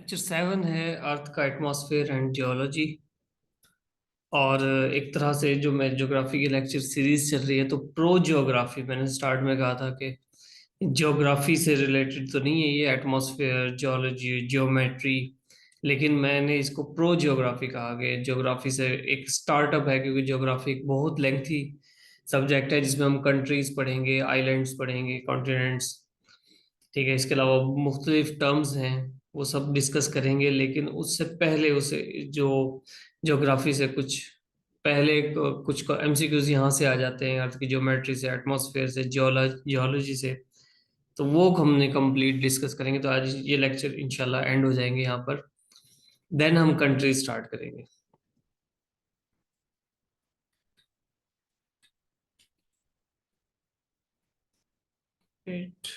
Lecture 7 है अर्थ का atmosphere and geology. और एक तरह से जो मैं ज्योग्राफी की लेक्चर सीरीज चल रही है, तो प्रो जियोग्राफी मैंने स्टार्ट में कहा था कि ज्योग्राफी से रिलेटेड तो नहीं है ये, एटमॉस्फेयर, जियोलॉजी, जियोमेट्री। लेकिन मैंने इसको प्रो जियोग्राफी कहा कि ज्योग्राफी से एक स्टार्टअप है, क्योंकि ज्योग्राफी एक बहुत लेंथी सब्जेक्ट है जिसमें हम कंट्रीज पढ़ेंगे, आइलैंड्स पढ़ेंगे, कॉन्टिनेंट्स। ठीक है, इसके अलावा मुख्तलिफ टर्म्स हैं, वो सब डिस्कस करेंगे। लेकिन उससे पहले उसे जो ज्योग्राफी से कुछ पहले कुछ एमसीक्यूज यहाँ से आ जाते हैं, अर्थ की ज्योमेट्री से, एटमॉस्फेयर से, जियोलॉजी से। तो वो हमने कंप्लीट डिस्कस करेंगे। तो आज ये लेक्चर इंशाल्लाह एंड हो जाएंगे यहाँ पर। देन हम कंट्री स्टार्ट करेंगे। Right.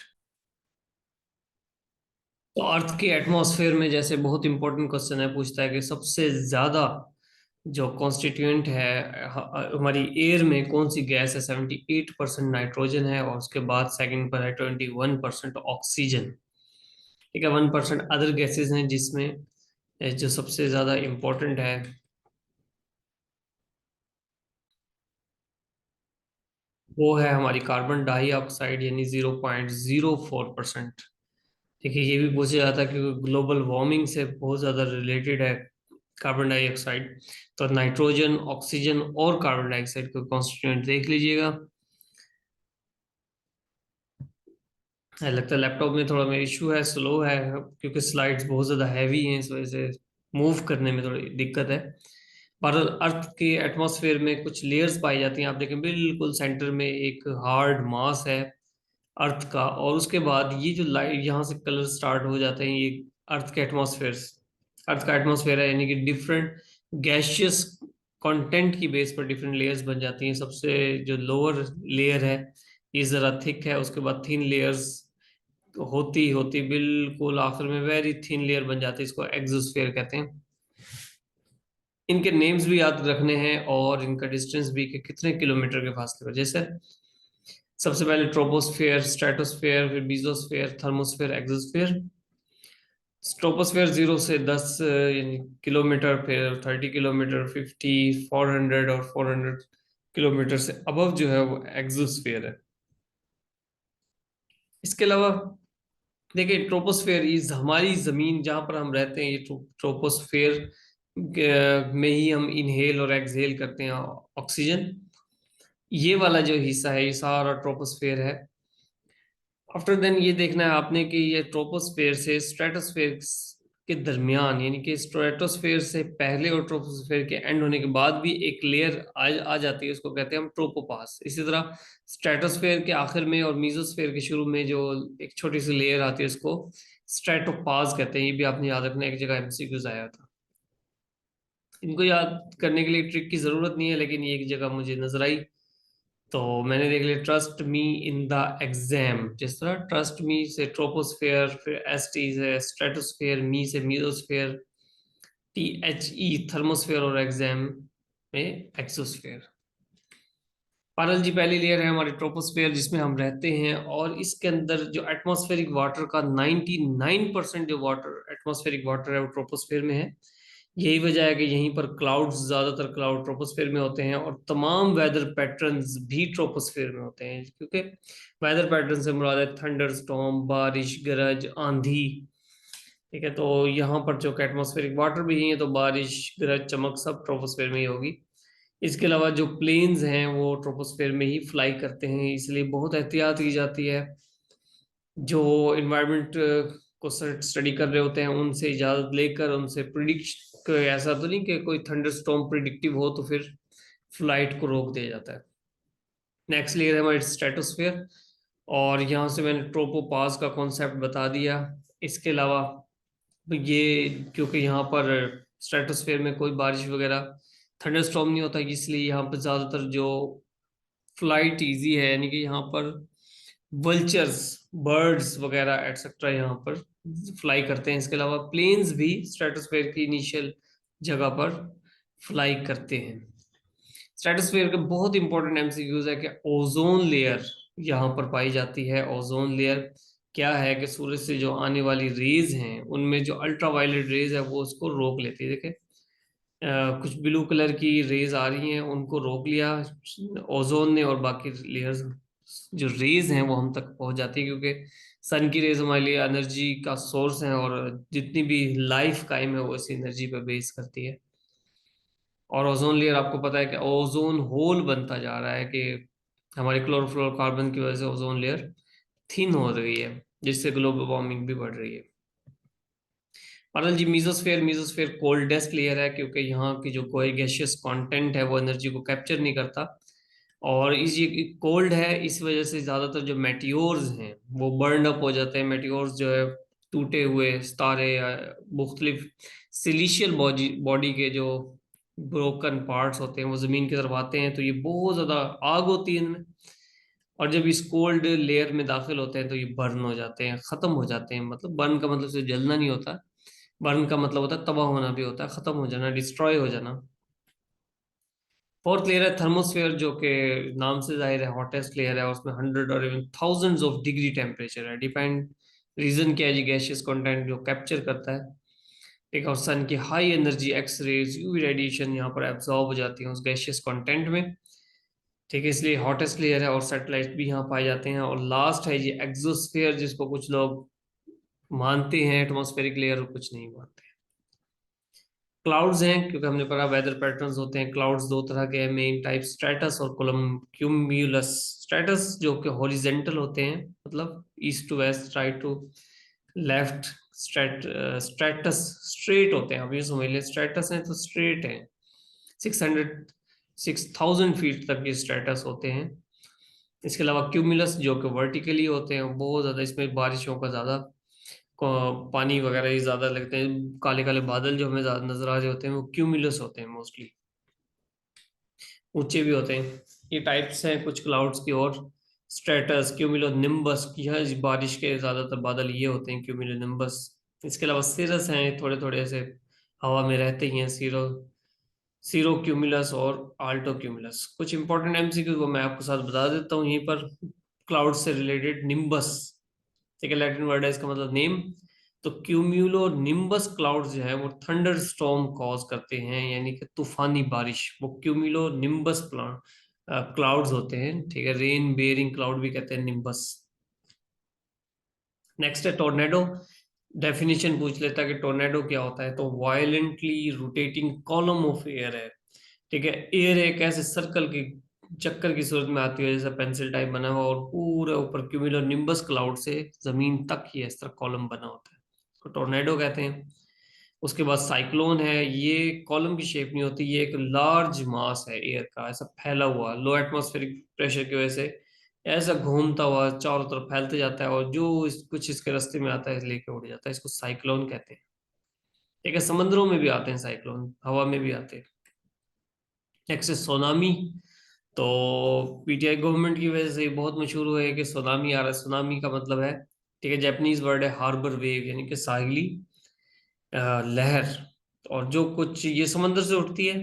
तो अर्थ के एटमॉस्फेयर में जैसे बहुत इंपॉर्टेंट क्वेश्चन है, पूछता है कि सबसे ज्यादा जो कॉन्स्टिट्यूएंट है हमारी एयर में, कौन सी गैस है। 78% नाइट्रोजन है, और उसके बाद सेकंड पर है 21% ऑक्सीजन। ठीक है, 1% अदर गैसेस हैं, जिसमें जो सबसे ज्यादा इंपॉर्टेंट है वो है हमारी कार्बन डाइऑक्साइड, यानी 0.04%। देखिए, ये भी पूछा जाता है कि ग्लोबल वार्मिंग से बहुत ज़्यादा रिलेटेड है कार्बन डाइऑक्साइड। तो नाइट्रोजन, ऑक्सीजन और कार्बन डाइऑक्साइड को कॉन्स्टिट्यूएंट देख लीजिएगा। लगता है लैपटॉप में थोड़ा मेरा इशू है, स्लो है, क्योंकि स्लाइड्स बहुत ज़्यादा हैवी हैं, इस वजह से मूव करने में थोड़ी दिक्कत है। पर अर्थ के एटमॉस्फेयर में कुछ लेयर्स पाई जाती हैं। आप देखें, बिल्कुल सेंटर में एक हार्ड मास है अर्थ का, और उसके बाद ये जो लाइट यहाँ से कलर स्टार्ट हो जाते हैं, ये अर्थ के एटमॉस्फेयर, अर्थ का एटमॉस्फेयर है, यानी कि डिफरेंट गैशियस कंटेंट की बेस पर डिफरेंट लेयर्स बन जाती हैं। सबसे जो लोअर लेयर है ये जरा थिक है, उसके बाद थिन लेयर्स होती होती बिल्कुल आखिर में वेरी थिन लेयर बन जाती है, इसको एक्सोस्फेयर कहते हैं। इनके नेम्स भी याद रखने हैं, और इनका डिस्टेंस भी कि कितने किलोमीटर के फासले पर। जैसे सबसे पहले ट्रोपोस्फेयर, स्ट्रेटोस्फेयर, फिर बीजोस्फेयर, थर्मोस्फेयर, एक्सोस्फेयर। ट्रोपोस्फेयर 0 से 10 यानी किलोमीटर, फिर 30 किलोमीटर, 50, 400 और 400 किलोमीटर से अबव जो है वो एक्सोस्फेयर है। इसके अलावा देखिए, ट्रोपोस्फेयर इज हमारी जमीन जहां पर हम रहते हैं, ये ट्रोपोस्फेयर में ही हम इनहेल और एक्सहेल करते हैं ऑक्सीजन। ये वाला जो हिस्सा है ये सारा ट्रोपोस्फेयर है। आफ्टर देन ये देखना है आपने कि ये ट्रोपोस्फेयर से स्ट्रेटोस्फेयर के दरमियान, यानी कि स्ट्रेटोस्फेयर से पहले और ट्रोपोस्फेयर के एंड होने के बाद भी एक लेयर आ जाती है, उसको कहते हैं हम ट्रोपोपास। इसी तरह स्ट्रेटोस्फेयर के आखिर में और मीजोस्फेयर के शुरू में जो एक छोटी सी लेयर आती है, उसको स्ट्रेटोपास कहते हैं। ये भी आपने याद रखना, एक जगह एमसीक्यूज आया था। इनको याद करने के लिए ट्रिक की जरूरत नहीं है, लेकिन ये एक जगह मुझे नजर आई, तो मैंने देख लिया। Trust me in the exam, जिस तरह ट्रस्ट मी से ट्रोपोस्फेयर, फिर एस टी से स्ट्रेटोस्फेयर, मी से mesosphere, T H E thermosphere, और एग्जाम में एक्सोस्फेयर। पारल जी, पहली लेयर है हमारी ट्रोपोस्फेयर, जिसमें हम रहते हैं, और इसके अंदर जो एटमॉस्फेरिक वाटर का 99% जो वाटर, एटमॉस्फेरिक वाटर है, वो ट्रोपोस्फेयर में है। यही वजह है कि यहीं पर क्लाउड्स, ज्यादातर क्लाउड ट्रोपोस्फेयर में होते हैं, और तमाम वेदर पैटर्न्स भी ट्रोपोस्फेयर में होते हैं। क्योंकि वेदर पैटर्न से मुराद है थंडर स्टॉर्म, बारिश, गरज, आंधी। ठीक है, तो यहाँ पर जो एटमॉस्फेरिक वाटर भी है, तो बारिश, गरज, चमक सब ट्रोपोस्फेयर में ही होगी। इसके अलावा जो प्लेन्स हैं वो ट्रोपोस्फेयर में ही फ्लाई करते हैं, इसलिए बहुत एहतियात की जाती है। जो इन्वायरमेंट को स्टडी कर रहे होते हैं उनसे इजाज़त लेकर, उनसे प्रिडिक्ट, ऐसा तो नहीं कि कोई थंडर स्टॉर्म प्रिडिक्टिव हो तो फिर फ्लाइट को रोक दिया जाता है। नेक्स्ट लेयर है हमारी स्ट्रेटोस्फेयर, और यहाँ से मैंने ट्रोपोपास का कॉन्सेप्ट बता दिया। इसके अलावा ये, क्योंकि यहाँ पर स्ट्रेटोस्फेयर में कोई बारिश वगैरह, थंडर स्टॉर्म नहीं होता, इसलिए यहाँ पर ज़्यादातर जो फ्लाइट इजी है, यानी कि यहाँ पर वल्चर्स, बर्ड्स वगैरह एटसेट्रा यहाँ पर फ्लाई करते हैं। इसके अलावा प्लेन्स भी स्ट्रेटोस्फेयर की इनिशियल जगह पर फ्लाई करते हैं। स्ट्रेटोस्फेयर का बहुत इंपॉर्टेंट एमसीक्यूज है कि ओजोन लेयर यहाँ पर पाई जाती है। ओजोन लेयर क्या है कि सूरज से जो आने वाली रेज हैं उनमें जो अल्ट्रावायलेट रेज है वो उसको रोक लेती है। देखिए कुछ ब्लू कलर की रेज आ रही हैं, उनको रोक लिया ओजोन ने, और बाकी लेयर्स जो रेज हैं वो हम तक पहुंच जाती है, क्योंकि सन की रेज हमारे लिए एनर्जी का सोर्स है, और जितनी भी लाइफ कायम है वो इसी एनर्जी पर बेस करती है। और ओजोन लेयर आपको पता है कि ओजोन होल बनता जा रहा है, कि हमारे क्लोरोफ्लोरोकार्बन की वजह से ओजोन लेयर थिन हो रही है, जिससे ग्लोबल वार्मिंग भी बढ़ रही है। पारल जी, मीजोस्फेयर मीजोस्फेयर कोल्डेस्ट लेयर है, क्योंकि यहाँ की जो कोई गैशियस कंटेंट है वो एनर्जी को कैप्चर नहीं करता, और इस ये कोल्ड है, इस वजह से ज्यादातर जो मेटियोर्स हैं वो बर्न अप हो जाते हैं। मेटियोर्स जो है टूटे हुए सितारे या मुख्तलिफ सिलिशियल बॉडी बॉडी के जो ब्रोकन पार्ट्स होते हैं वो जमीन की तरफ आते हैं, तो ये बहुत ज्यादा आग होती है इनमें, और जब इस कोल्ड लेयर में दाखिल होते हैं तो ये बर्न हो जाते हैं, खत्म हो जाते हैं। मतलब बर्न का मतलब सिर्फ जलना नहीं होता, बर्न का मतलब होता है तबाह होना भी होता है, खत्म हो जाना, डिस्ट्रॉय हो जाना। फोर्थ लेयर है थर्मोस्फेयर, जो कि नाम से जाहिर है हॉटेस्ट लेयर है, उसमें 100 और even thousands of degree temperature है। डिपेंड रीजन क्या है जी, गैशियस कंटेंट जो कैप्चर करता है। एक और सन की high energy x rays UV radiation यहाँ पर एब्जॉर्ब हो जाती है उस गैशियस कंटेंट में। ठीक है, इसलिए हॉटेस्ट लेयर है, और सैटेलाइट भी यहाँ पाए जाते हैं। और लास्ट है ये एक्सोस्फेयर, जिसको कुछ लोग मानते हैं एटमॉस्फेरिक लेयर और कुछ नहीं मानते। क्लाउड्स हैं, क्योंकि हमने पढ़ा वेदर पैटर्न्स होते हैं। क्लाउड्स दो तरह के हैं मेन टाइप, स्ट्रेटस और क्यूम्यूलस। स्ट्रेटस जो कि हॉरिजेंटल होते हैं, मतलब east to west, right to left. Straits straight होते हैं, अब ये समझ लें स्ट्रेटस है तो स्ट्रेट है। 600 6000 फीट तक ये स्ट्रेटस होते हैं। इसके अलावा क्यूमुलस जो कि वर्टिकली होते हैं, बहुत ज़्यादा इसमें बारिशों का ज़्यादा पानी वगैरह ये ज़्यादा लगते हैं। काले काले बादल जो हमें ज़्यादा नजर आ रहे होते हैं वो क्यूमुलस होते हैं, मोस्टली ऊंचे भी होते हैं। ये टाइप्स हैं कुछ क्लाउड्स की। और स्ट्रेटस, क्यूमुलो निम्बस, यह इस बारिश के ज़्यादातर बादल ये होते हैं, क्यूमुलो निम्बस। इसके अलावा सिरस हैं, थोड़े थोड़े ऐसे हवा में रहते ही हैं, सीरो सीरो क्यूमुलस और आल्टो क्यूमुलस। कुछ इंपॉर्टेंट एमसीक्यू वो मैं आपको साथ बता देता हूँ यहीं पर, क्लाउड से रिलेटेड। निम्बस, ठीक है, लैटिन वर्ड है, इसका मतलब नेम। तो क्यूम्यूलो निम्बस क्लाउड जो है वो थंडर स्टॉर्म कॉज करते हैं, यानी कि तूफानी बारिश, वो क्यूम्यूलो निम्बस क्लाउड्स होते हैं। ठीक है, रेन बेयरिंग क्लाउड भी कहते हैं निम्बस। नेक्स्ट है टोर्नेडो। डेफिनेशन पूछ लेता है कि टोर्नेडो क्या होता है, तो violently rotating column of air है। ठीक है, एयर एक ऐसे सर्कल की चक्कर की सूरत में आती है, जैसा पेंसिल टाइप बना हुआ, और पूरे ऊपर क्यूमुलो निम्बस क्लाउड से जमीन तक ही इस तरह कॉलम बना होता है, तो टोर्नेडो कहते हैं। उसके बाद साइक्लोन है, ये कॉलम की शेप नहीं होती, ये एक लार्ज मास है एयर का, ऐसा फैला हुआ लो एटमॉस्फेरिक प्रेशर की वजह से ऐसा घूमता हुआ चारों तरफ फैलते जाता है, और जो कुछ इसके रास्ते में आता है लेके उड़ जाता है, इसको साइक्लोन कहते हैं। ठीक है, समुद्रों में भी आते हैं साइक्लोन, हवा में भी आते हैं। नेक्स्ट है सोनामी। तो पीटीआई गवर्नमेंट की वजह से ये बहुत मशहूर हुआ है कि सुनामी आ रहा है। सुनामी का मतलब है, ठीक है, जापानीज वर्ड है हार्बर वेव, यानी कि साहिली लहर। और जो कुछ ये समंदर से उठती है,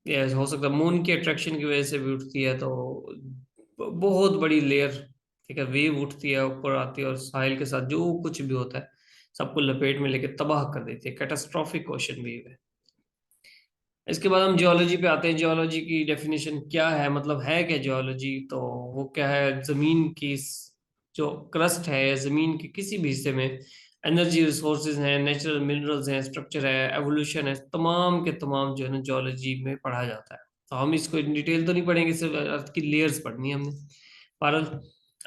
ये हो सकता है मून की अट्रैक्शन की वजह से भी उठती है, तो बहुत बड़ी लेयर, ठीक है, वेव उठती है, ऊपर आती है, और साहिल के साथ जो कुछ भी होता है सबको लपेट में लेके तबाह कर देती है। कैटास्ट्रॉफिक ओशन वेव है। इसके बाद हम जियोलॉजी पे आते हैं। जियोलॉजी की डेफिनेशन क्या है, मतलब है क्या जियोलॉजी, तो वो क्या है, जमीन की जो क्रस्ट है, जमीन के किसी भी हिस्से में एनर्जी रिसोर्सेज हैं, नेचुरल मिनरल्स हैं, स्ट्रक्चर है, एवोल्यूशन है, तमाम के तमाम जो है ना जियोलॉजी में पढ़ा जाता है। तो हम इसको इन डिटेल तो नहीं पढ़ेंगे, सिर्फ अर्थ की लेयर्स पढ़नी है हमने। पर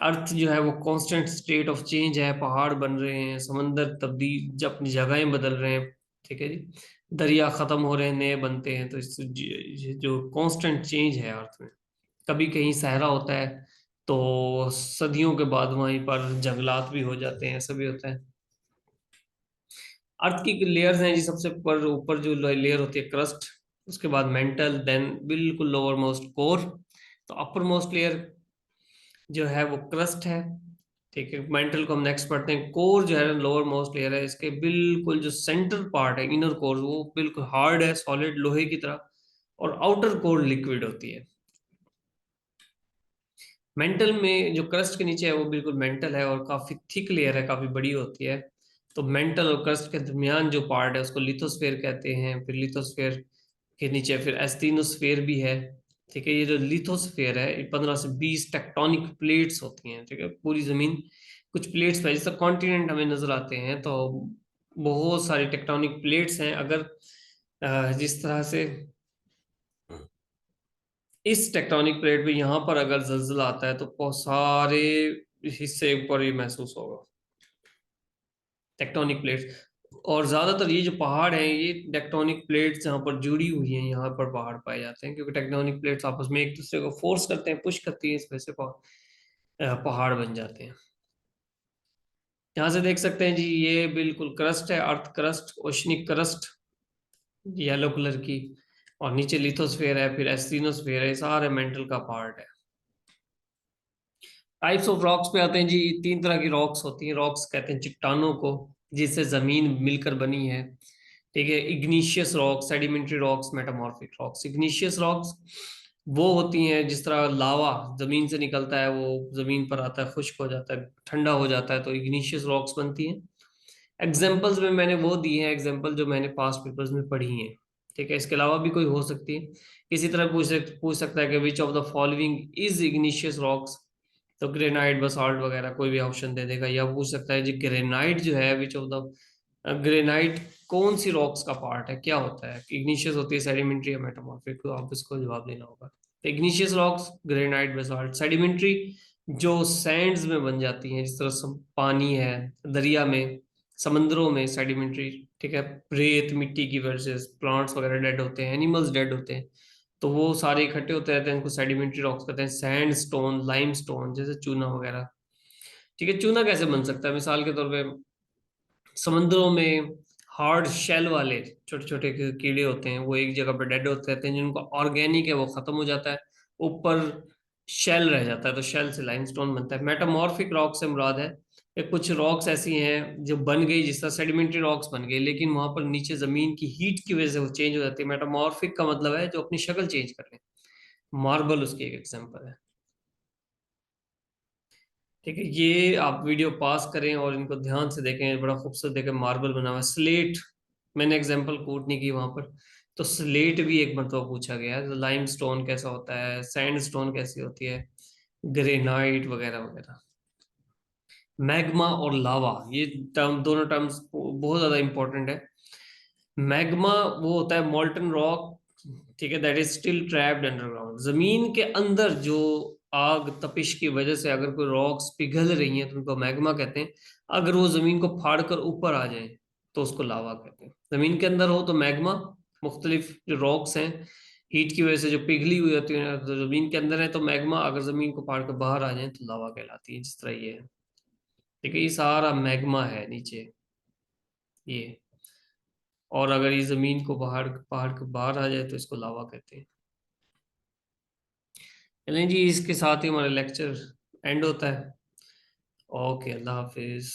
अर्थ जो है वो कांस्टेंट स्टेट ऑफ चेंज है, पहाड़ बन रहे हैं, समंदर तब्दील जब अपनी जगहें बदल रहे हैं, ठीक है जी, दरिया खत्म हो रहे हैं, नए बनते हैं, तो इस जो कांस्टेंट चेंज है अर्थ में। कभी कहीं सहरा होता है तो सदियों के बाद वहीं पर जंगलात भी हो जाते हैं, ऐसा भी होता है। अर्थ की लेयर्स हैं जी, सबसे ऊपर ऊपर जो लेयर होती है क्रस्ट, उसके बाद मेंटल, देन बिल्कुल लोअर मोस्ट कोर। तो अपर मोस्ट लेयर जो है वो क्रस्ट है, ठीक है, मेंटल को हम नेक्स्ट पढ़ते हैं। कोर जो है लोअर मोस्ट लेयर है, इसके बिल्कुल जो सेंटर पार्ट है इनर कोर, वो बिल्कुल हार्ड है, सॉलिड लोहे की तरह, और आउटर कोर लिक्विड होती है। मेंटल में जो क्रस्ट के नीचे है वो बिल्कुल मेंटल है और काफी थिक लेयर है, काफी बड़ी होती है। तो मेंटल और क्रस्ट के दरमियान जो पार्ट है उसको लिथोस्फेयर कहते हैं। फिर लिथोस्फेयर के नीचे फिर एस्टीनोस्फेयर भी है। ठीक है, ये जो लिथोस्फेयर है ये 15 से 20 टेक्टोनिक प्लेट्स होती हैं। ठीक है, पूरी जमीन कुछ प्लेट्स पे जैसे कॉन्टिनेंट हमें नजर आते हैं तो बहुत सारी टेक्टोनिक प्लेट्स हैं। अगर जिस तरह से इस टेक्टोनिक प्लेट पे यहाँ पर अगर जल्जला आता है तो बहुत सारे हिस्से ऊपर ही महसूस होगा, टेक्टोनिक प्लेट्स। और ज्यादातर ये जो पहाड़ हैं ये टेक्टोनिक प्लेट्स जहाँ पर जुड़ी हुई हैं यहाँ पर पहाड़ पाए जाते हैं, क्योंकि टेक्टोनिक प्लेट्स आपस में एक दूसरे को फोर्स करते हैं, पुश करती है, इस वजह से पहाड़ बन जाते हैं। यहाँ से देख सकते हैं जी, ये बिल्कुल क्रस्ट है, earth crust, oceanic crust, yellow colour की। और नीचे लिथोस्फेयर है, फिर एस्टीनोस्फेयर है, ये सारे मेंटल का पार्ट है। टाइप्स ऑफ रॉक्स पे आते हैं जी। 3 तरह की रॉक्स होती हैं। रॉक्स कहते हैं चट्टानों को, जिससे जमीन मिलकर बनी है। ठीक है, igneous rocks, sedimentary rocks, metamorphic rocks. Igneous rocks वो होती हैं जिस तरह लावा जमीन से निकलता है, वो जमीन पर आता है, खुश्क हो जाता है, ठंडा हो जाता है, तो इग्निशियस रॉक्स बनती हैं। एग्जाम्पल्स में मैंने वो दी हैं, एग्जाम्पल जो मैंने पास्ट पेपर्स में पढ़ी हैं। ठीक है, इसके अलावा भी कोई हो सकती है। इसी तरह पूछ सकता है कि which of the following is igneous rocks, तो ग्रेनाइट, बसाल्ट वगैरह कोई भी ऑप्शन दे देगा। या पूछ सकता है जी ग्रेनाइट जो है, विच ऑफ द ग्रेनाइट कौन सी रॉक्स का पार्ट है, क्या होता है, इग्निशियस होती है, सेडिमेंट्री या मेटामॉर्फिक, तो आप इसको जवाब देना होगा। Igneous rocks granite, basalt. Sedimentary जो सैंड्स में बन जाती हैं, जिस तरह पानी है दरिया में, समंदरों में सेडिमेंट्री। ठीक है, रेत मिट्टी की वजह से प्लांट्स वगैरह डेड होते हैं, एनिमल्स डेड होते हैं, तो वो सारे इकट्ठे होते रहते हैं, इनको सेडिमेंट्री रॉक्स कहते हैं। सैंड स्टोन, लाइम स्टोन, जैसे चूना वगैरह। ठीक है, चूना कैसे बन सकता है? मिसाल के तौर पे समुद्रों में हार्ड शेल वाले छोटे छोटे कीड़े होते हैं, वो एक जगह पर डेड होते रहते हैं, जिनका ऑर्गेनिक है वो खत्म हो जाता है, ऊपर शेल रह जाता है, तो शेल से लाइमस्टोन बनता है। मेटामॉर्फिक रॉक से मुराद है कि कुछ रॉक्स ऐसी हैं जो बन गई, जिस तरह सेडिमेंट्री रॉक्स बन गई, लेकिन वहां पर नीचे जमीन की हीट की वजह से वो चेंज हो जाती है। मेटामॉर्फिक का मतलब है जो अपनी शक्ल चेंज कर ले। मार्बल उसकी एक एग्जांपल है। ठीक है, ये आप वीडियो पास करें और इनको ध्यान से देखें, बड़ा खूबसूरत देखें, मार्बल बना हुआ है। स्लेट, मैंने एग्जांपल कोट नहीं की वहां पर, तो स्लेट भी एक मरतबा पूछा गया है। लाइम स्टोन कैसा होता है, सैंड स्टोन कैसी होती है, ग्रेनाइट वगैरह वगैरह। मैग्मा और लावा, ये टर्म, दोनों टर्म्स बहुत ज्यादा इंपॉर्टेंट है। मैग्मा वो होता है मॉल्टन रॉक, ठीक है, that is still trapped underground. जमीन के अंदर जो आग तपिश की वजह से अगर कोई रॉक्स पिघल रही हैं तो उनको मैग्मा कहते हैं। अगर वो जमीन को फाड़ कर ऊपर आ जाए तो उसको लावा कहते हैं। जमीन के अंदर हो तो मैग्मा, मुख्तलिफ जो रॉक्स हैं हीट की वजह से जो पिघली हुई होती है, तो जमीन के अंदर है तो मैग्मा, अगर जमीन को फाड़ कर बाहर आ जाए तो लावा कहलाती है, जिस तरह ये है। ठीक है, ये सारा मैग्मा है नीचे ये। और अगर ये जमीन को पहाड़ पहाड़ के बाहर आ जाए तो इसको लावा कहते हैं। चलें जी, इसके साथ ही हमारा लेक्चर एंड होता है। ओके, अल्लाह हाफिज।